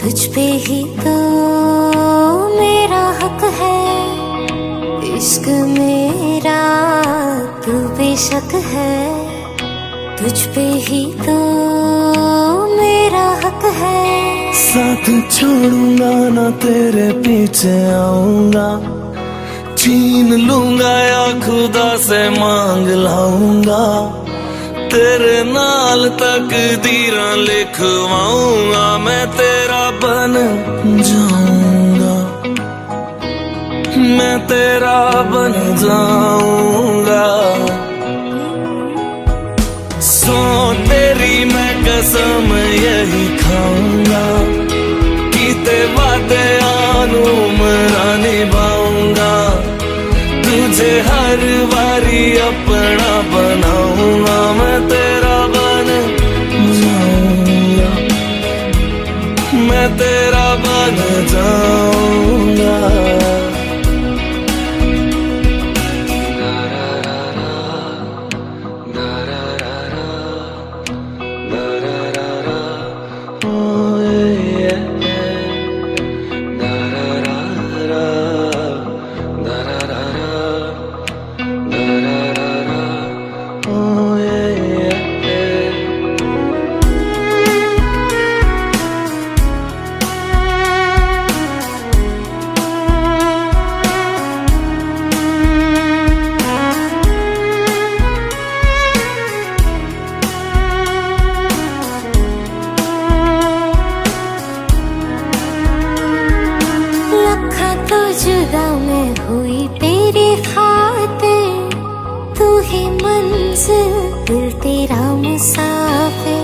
तुझ पे ही तो मेरा हक है, इश्क मेरा तू बेशक है। तुझ पे ही तो मेरा हक है। साथ छोड़ूंगा ना तेरे पीछे आऊंगा, छीन लूंगा या खुदा से मांग लाऊंगा। तेरे नाल तकदीरां लिखवाऊंगा, मैं तेरा बन जाऊंगा, मैं तेरा बन जाऊंगा। सो तेरी मैं कसम यही खाऊंगा, कीते वादे आनू मरा निभाऊंगा। तुझे हर बारी अपना बनाऊंगा, मैं तेरा बन जाऊंगा, मैं तेरा बन जाऊंगा। जुदा मैं हुई तेरी खातिर, तू ही मंजिल दिल तेरा मुसाफिर।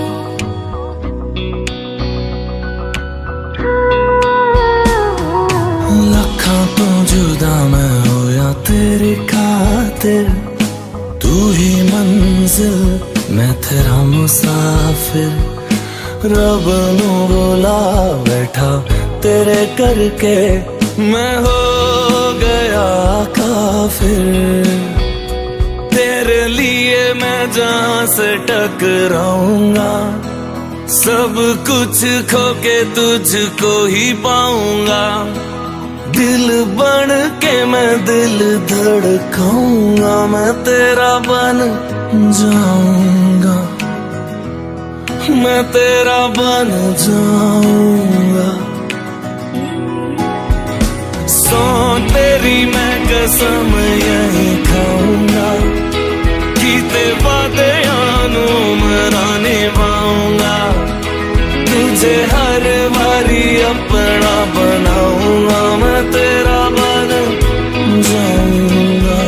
लखा तो जुदा मैं होया तेरी खातिर, तू ही मंजिल मैं तेरा मुसाफिर। रब नू बोला बैठा तेरे करके, मैं हो गया काफिर। तेरे लिए मैं जहां से टकराऊंगा, सब कुछ खो के तुझको ही पाऊंगा। दिल बन के मैं दिल धड़काऊंगा, मैं तेरा बन जाऊंगा, मैं तेरा बन जाऊंगा। सो तेरी मैं कसम यही खाऊंगा, कीते वादे आनू मरा निभाऊंगा। तुझे हर बारी अपना बनाऊंगा, मैं तेरा बन जाऊंगा,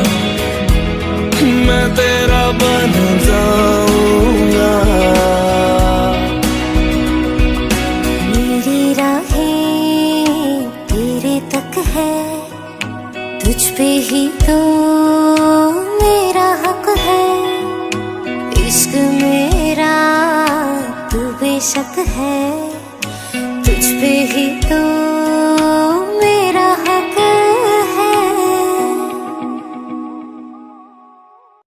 मैं तेरा बन जाऊंगा। मेरी राहें तेरे तक है, तुझ पे ही तो मेरा हक है। इश्क मेरा तू बेशक है, तुझ पे ही तो